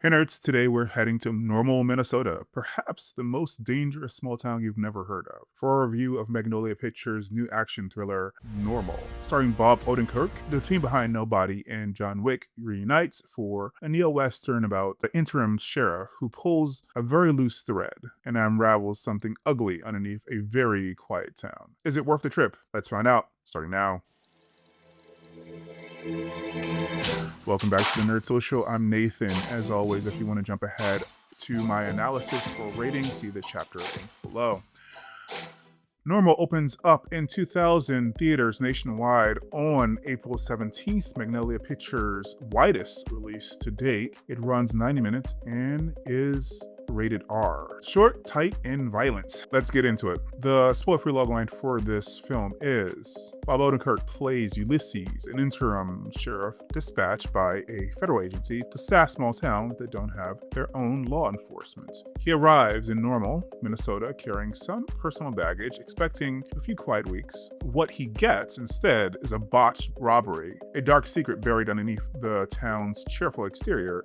Hey nerds, today we're heading to Normal, Minnesota, perhaps the most dangerous small town you've never heard of, for a review of Magnolia Pictures' new action thriller, Normal. Starring Bob Odenkirk, the team behind Nobody and John Wick reunites for a neo-western about the interim sheriff who pulls a very loose thread and unravels something ugly underneath a very quiet town. Is it worth the trip? Let's find out, starting now. Welcome back to the Nerd Social. I'm Nathan. As always, if you want to jump ahead to my analysis or rating, see the chapter links below. Normal opens up in 2000 theaters nationwide on April 17th, Magnolia Pictures' widest release to date. It runs 90 minutes and is rated R. Short, tight, and violent. Let's get into it. The spoiler-free logline for this film is Bob Odenkirk plays Ulysses, an interim sheriff dispatched by a federal agency to staff small towns that don't have their own law enforcement. He arrives in Normal, Minnesota, carrying some personal baggage, expecting a few quiet weeks. What he gets instead is a botched robbery, a dark secret buried underneath the town's cheerful exterior,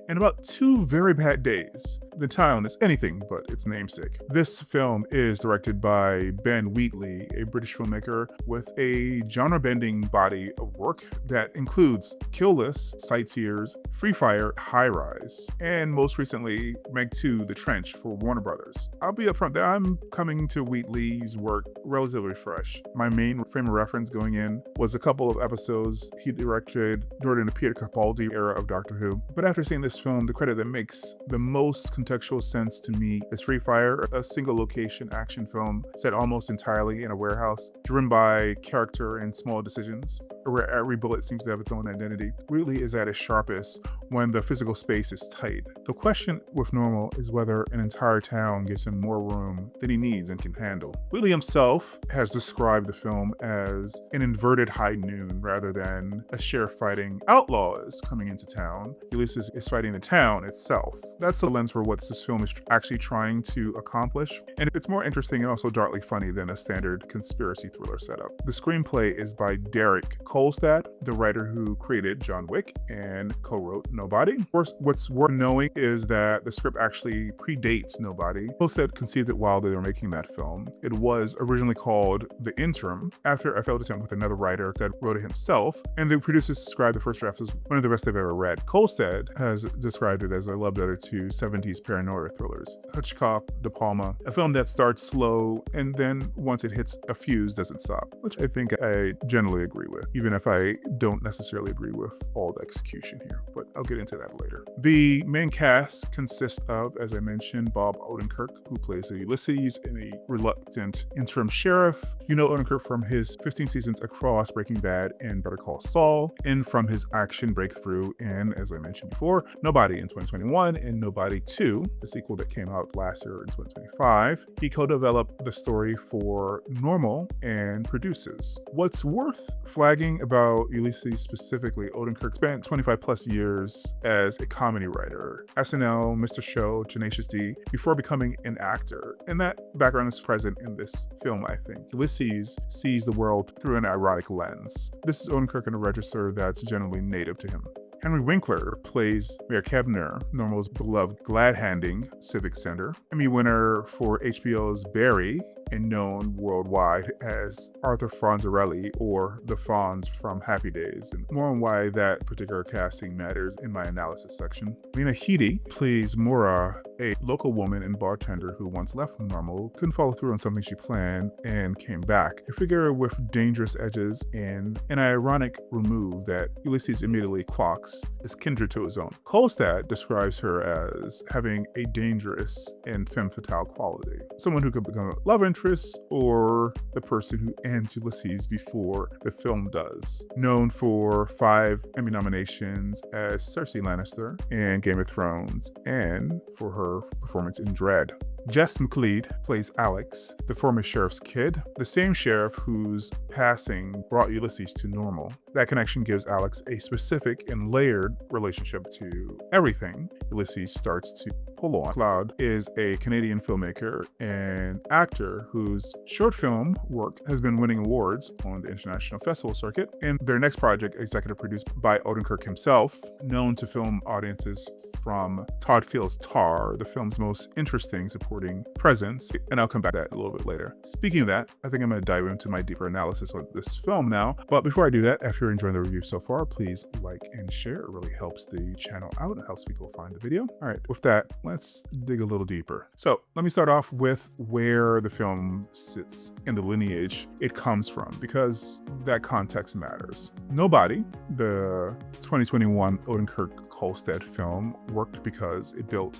and about 2 very bad days. The town is anything but its namesake. This film is directed by Ben Wheatley, a British filmmaker with a genre-bending body of work that includes Kill List, Sightseers, Free Fire, High Rise, and most recently, Meg 2, The Trench for Warner Brothers. I'll be upfront that I'm coming to Wheatley's work relatively fresh. My main frame of reference going in was a couple of episodes he directed during the Peter Capaldi era of Doctor Who. But after seeing this film, the credit that makes the most contextual sense to me is Free Fire, a single location action film set almost entirely in a warehouse, driven by character and small decisions, where every bullet seems to have its own identity. Wheatley is at its sharpest when the physical space is tight. The question with Normal is whether an entire town gives him more room than he needs and can handle. Wheatley himself has described the film as an inverted high noon rather than a sheriff fighting outlaws coming into town. Ulysses is fighting the town itself. That's the lens for what this film is actually trying to accomplish, and it's more interesting and also darkly funny than a standard conspiracy thriller setup. The screenplay is by Kolstad, the writer who created John Wick and co-wrote Nobody. Of course, what's worth knowing is that the script actually predates Nobody. Kolstad conceived it while they were making that film. It was originally called The Interim, after a failed attempt with another writer that wrote it himself, and the producers described the first draft as one of the best they've ever read. Kolstad has described it as a love letter to 70s paranoia thrillers. Hitchcock, De Palma, a film that starts slow and then once it hits a fuse doesn't stop, which I think I generally agree with, even if I don't necessarily agree with all the execution here, but I'll get into that later. The main cast consists of, as I mentioned, Bob Odenkirk, who plays Ulysses, and a reluctant interim sheriff. You know Odenkirk from his 15 seasons across Breaking Bad and Better Call Saul, and from his action breakthrough in, as I mentioned before, Nobody in 2021 and Nobody 2, the sequel that came out last year in 2025. He co-developed the story for Normal and produces. What's worth flagging about Ulysses specifically, Odenkirk spent 25 plus years as a comedy writer, SNL, Mr. Show, Tenacious D, before becoming an actor. And that background is present in this film, I think. Ulysses sees the world through an ironic lens. This is Odenkirk in a register that's generally native to him. Henry Winkler plays Mayor Kebner, Normal's beloved glad-handing civic center. Emmy winner for HBO's Barry, and known worldwide as Arthur Fonzarelli, or the Fonz from Happy Days, and more on why that particular casting matters in my analysis section. Lena Headey plays Mora, a local woman and bartender who once left Normal, couldn't follow through on something she planned, and came back. A figure with dangerous edges and an ironic remove that Ulysses immediately clocks is kindred to his own. Kolstad describes her as having a dangerous and femme fatale quality. Someone who could become a love interest or the person who ends Ulysses before the film does. Known for 5 Emmy nominations as Cersei Lannister in Game of Thrones and for her performance in Dread. Jess McLeod plays Alex, the former sheriff's kid, the same sheriff whose passing brought Ulysses to Normal. That connection gives Alex a specific and layered relationship to everything Ulysses starts to pull on. Cloud is a Canadian filmmaker and actor whose short film work has been winning awards on the international festival circuit, and their next project, executive produced by Odenkirk himself, known to film audiences from Todd Field's Tar, the film's most interesting supporting presence, and I'll come back to that a little bit later. Speaking of that, I think I'm going to dive into my deeper analysis of this film now, but before I do that, if you're enjoying the review so far, please like and share. It really helps the channel out and helps people find the video. All right, with that, let's dig a little deeper. So let me start off with where the film sits in the lineage it comes from, because that context matters. Nobody, the 2021 Odenkirk-Kolstad film, worked because it built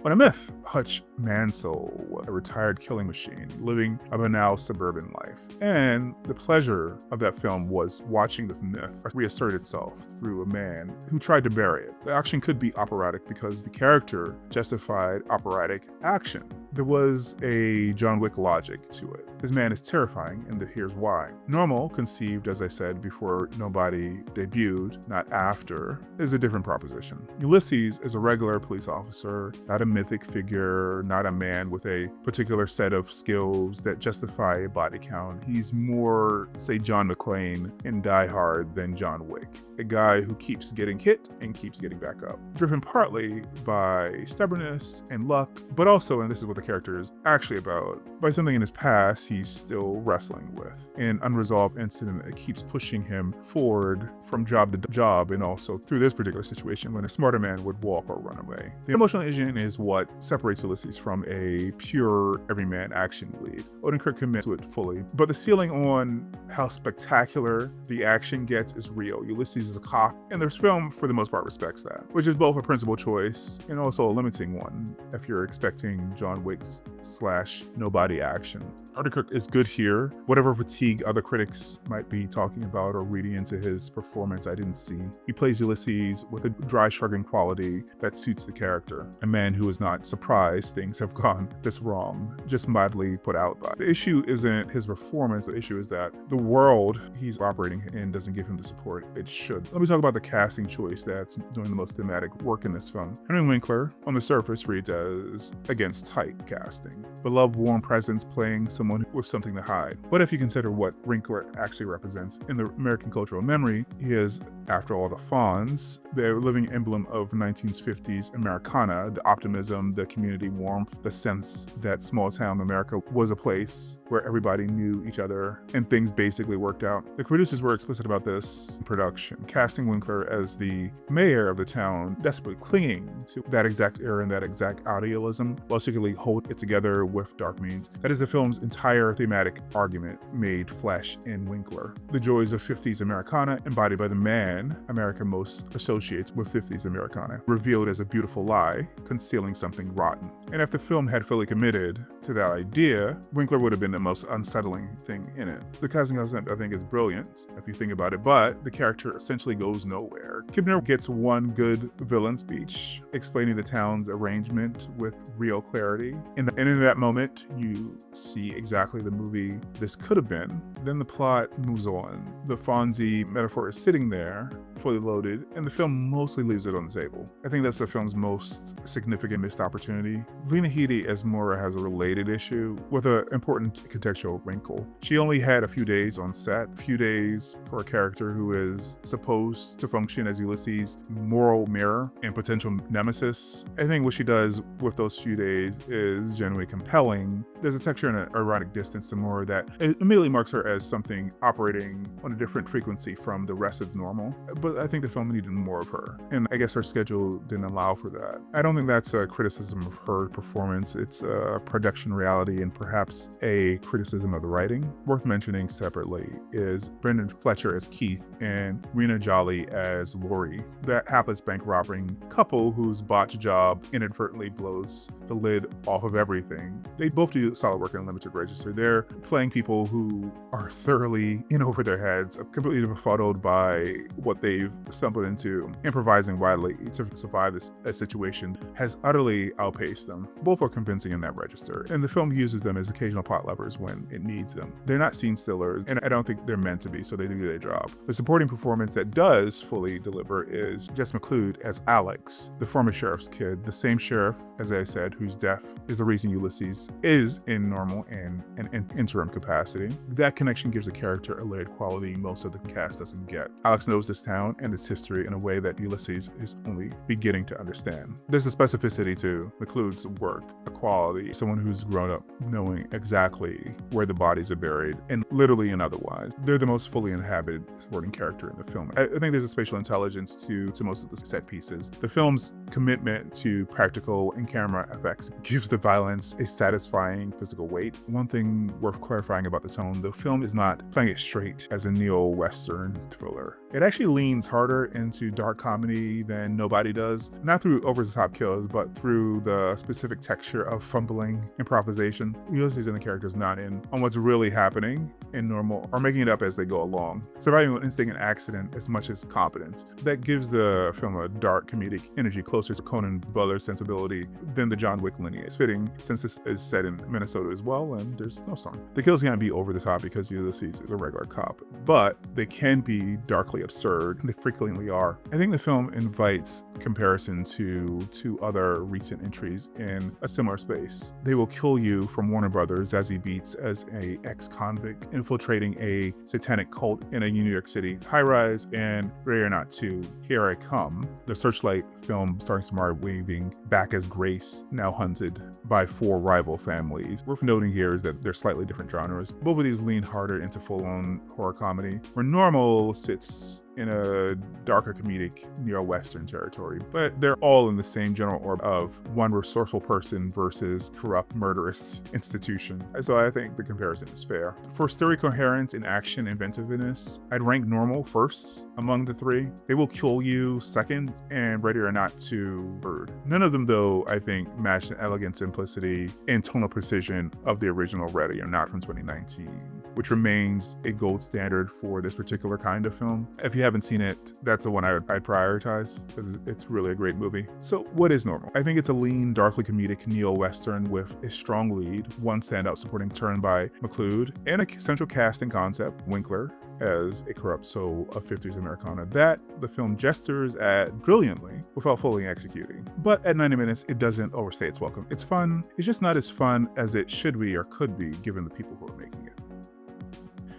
on a myth. Hutch Mansell, a retired killing machine, living a banal suburban life. And the pleasure of that film was watching the myth reassert itself through a man who tried to bury it. The action could be operatic because the character justified operatic action. There was a John Wick logic to it. This man is terrifying, and here's why. Normal, conceived, as I said, before Nobody debuted, not after, is a different proposition. Ulysses is a regular police officer, not a mythic figure, not a man with a particular set of skills that justify a body count. He's more, say, John McClane in Die Hard than John Wick. A guy who keeps getting hit and keeps getting back up. Driven partly by stubbornness and luck, but also, and this is what the character is actually about, by something in his past he's still wrestling with. An unresolved incident that keeps pushing him forward from job to job, and also through this particular situation when a smarter man would walk or run away. The emotional engine is what separates Ulysses from a pure everyman action lead. Odenkirk commits to it fully, but the ceiling on how spectacular the action gets is real. Ulysses is a cop, and this film for the most part respects that, which is both a principal choice and also a limiting one if you're expecting John Wick's / Nobody action. Odenkirk is good here. Whatever fatigue other critics might be talking about or reading into his performance, I didn't see. He plays Ulysses with a dry shrugging quality that suits the character. A man who is not surprised things have gone this wrong, just mildly put out by. The issue isn't his performance, the issue is that the world he's operating in doesn't give him the support it should. Let me talk about the casting choice that's doing the most thematic work in this film. Henry Winkler, on the surface, reads as against type casting. Beloved warm presence playing someone with something to hide. But if you consider what Winkler actually represents in the American cultural memory, he is, after all, the Fonz, the living emblem of 1950s Americana, the optimism, the community warmth, the sense that small town America was a place where everybody knew each other and things basically worked out. The producers were explicit about this in production, casting Winkler as the mayor of the town, desperately clinging to that exact era and that exact idealism, while secretly hold it together with dark means. That is the film's entire thematic argument made flesh in Winkler. The joys of 50s Americana embodied by the man America most associates with 50s Americana, revealed as a beautiful lie, concealing something rotten. And if the film had fully committed to that idea, Winkler would have been the most unsettling thing in it. The casting concept, I think, is brilliant, if you think about it, but the character essentially goes nowhere. Kibner gets one good villain speech, explaining the town's arrangement with real clarity. And in that moment, you see exactly the movie this could have been. Then the plot moves on. The Fonzie metaphor is sitting there, fully loaded, and the film mostly leaves it on the table. I think that's the film's most significant missed opportunity. Lena Headey as Mora has a related issue with an important contextual wrinkle. She only had a few days on set, a few days for a character who is supposed to function as Ulysses' moral mirror and potential nemesis. I think what she does with those few days is genuinely compelling. There's a texture and an ironic distance to Mora that immediately marks her as something operating on a different frequency from the rest of normal. But I think the film needed more of her, and I guess her schedule didn't allow for that. I don't think that's a criticism of her performance. It's a production reality and perhaps a criticism of the writing. Worth mentioning separately is Brendan Fletcher as Keith and Rena Jolly as Lori, that hapless bank robbing couple whose botched job inadvertently blows the lid off of everything. They both do solid work in a limited register. They're playing people who are thoroughly in over their heads, completely befuddled by what they've stumbled into. Improvising widely to survive a situation has utterly outpaced them. Both are convincing in that register, and the film uses them as occasional plot levers when it needs them. They're not scene stillers, and I don't think they're meant to be, so they do their job. The supporting performance that does fully deliver is Jess McClude as Alex, the former sheriff's kid, the same sheriff, as I said, whose death is the reason Ulysses is in normal and an interim capacity. That connection gives the character a layered quality most of the cast doesn't get. Alex knows this town film and its history in a way that Ulysses is only beginning to understand. There's a specificity to McLeod's work, a quality, someone who's grown up knowing exactly where the bodies are buried, and literally and otherwise. They're the most fully inhabited supporting character in the film. I think there's a spatial intelligence to most of the set pieces. The film's commitment to practical and camera effects gives the violence a satisfying physical weight. One thing worth clarifying about the tone, the film is not playing it straight as a neo-Western thriller. It actually leans harder into dark comedy than Nobody does, not through over-the-top kills, but through the specific texture of fumbling improvisation. Ulysses and the characters not in on what's really happening in Normal or making it up as they go along, surviving an instinct and accident as much as competence. That gives the film a dark comedic energy closer to Conan Brothers sensibility than the John Wick lineage. Fitting since this is set in Minnesota as well, and there's no song. The kills can't be over the top because Ulysses is a regular cop, but they can be darkly absurd. They frequently are. I think the film invites comparison to other recent entries in a similar space. They Will Kill You from Warner Brothers, Zazie Beetz as a ex-convict infiltrating a satanic cult in a New York City high-rise, and Ready or Not 2, Here I Come, the Searchlight film starring Samara Weaving back as Grace, now hunted by 4 rival families. Worth noting here is that they're slightly different genres. Both of these lean harder into full-on horror comedy, where Normal sits in a darker comedic neo-Western territory, but they're all in the same general orb of one resourceful person versus corrupt, murderous institution. So I think the comparison is fair. For story coherence and action inventiveness, I'd rank Normal first among the 3. They Will Kill You second, and Ready or Not 2 third. None of them, though, I think match the elegant simplicity and tonal precision of the original Ready or Not from 2019, which remains a gold standard for this particular kind of film. If you haven't seen it, that's the one I'd prioritize because it's really a great movie. So what is Normal? I think it's a lean, darkly comedic neo-Western with a strong lead, one standout supporting turn by McLeod, and a central casting concept, Winkler, as a corrupt soul of 50s Americana that the film gestures at brilliantly without fully executing. But at 90 minutes, it doesn't overstay its welcome. It's fun, it's just not as fun as it should be or could be given the people who are making it.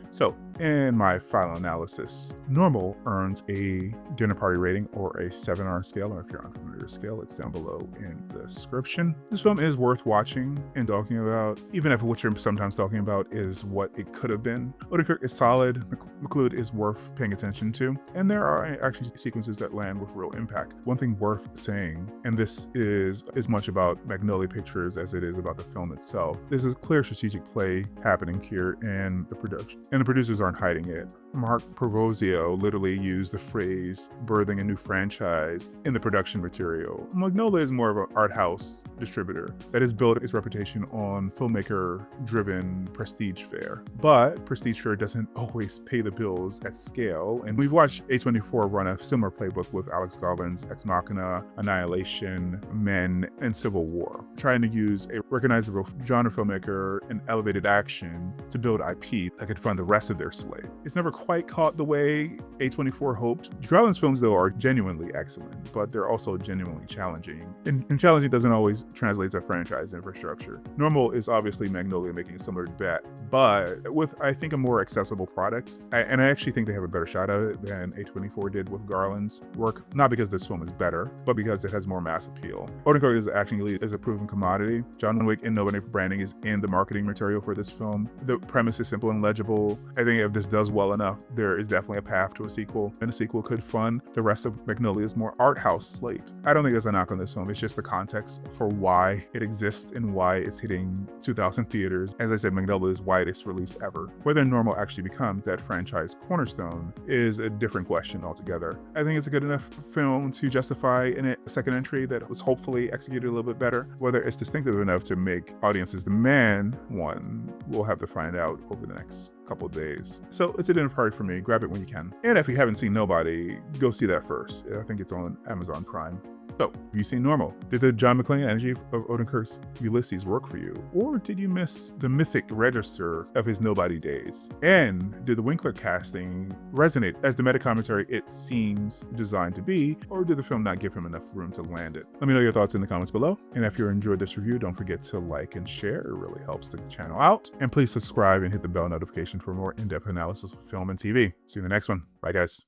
So, in my final analysis, Normal earns a dinner party rating or a 7 on our scale, or if you're unfamiliar scale, it's down below in the description. This film is worth watching and talking about, even if what you're sometimes talking about is what it could have been. Odenkirk is solid, McLeod is worth paying attention to, and there are actually sequences that land with real impact. One thing worth saying, and this is as much about Magnolia Pictures as it is about the film itself, there's a clear strategic play happening here in the production, and the producers aren't hiding it. Mark Provozio literally used the phrase birthing a new franchise in the production material. Magnolia is more of an art house distributor that has built its reputation on filmmaker-driven prestige fare. But prestige fare doesn't always pay the bills at scale, and we've watched A24 run a similar playbook with Alex Garland's Ex Machina, Annihilation, Men, and Civil War, trying to use a recognizable genre filmmaker and elevated action to build IP that could fund the rest of their slate. It's never quite caught the way A24 hoped. Garland's films, though, are genuinely excellent, but they're also genuinely challenging. And challenging doesn't always translate to franchise infrastructure. Normal is obviously Magnolia making a similar bet, but with, I think, a more accessible product. And I actually think they have a better shot at it than A24 did with Garland's work, not because this film is better, but because it has more mass appeal. Odenkirk is actually a proven commodity. John Wick and Nobody branding is in the marketing material for this film. The premise is simple and legible. I think if this does well enough, there is definitely a path to a sequel, and a sequel could fund the rest of Magnolia's more art house slate. I don't think there's a knock on this film. It's just the context for why it exists and why it's hitting 2,000 theaters. As I said, Magnolia's widest release ever. Whether Normal actually becomes that franchise cornerstone is a different question altogether. I think it's a good enough film to justify a second entry that was hopefully executed a little bit better. Whether it's distinctive enough to make audiences demand one, we'll have to find out over the next couple of days. So it's a dinner party for me. Grab it when you can. And if you haven't seen Nobody, go see that first. I think it's on Amazon Prime. So, have you seen Normal? Did the John McClane energy of Odenkirk's Ulysses work for you? Or did you miss the mythic register of his Nobody days? And did the Winkler casting resonate as the meta-commentary it seems designed to be, or did the film not give him enough room to land it? Let me know your thoughts in the comments below. And if you enjoyed this review, don't forget to like and share. It really helps the channel out. And please subscribe and hit the bell notification for more in-depth analysis of film and TV. See you in the next one. Bye, guys.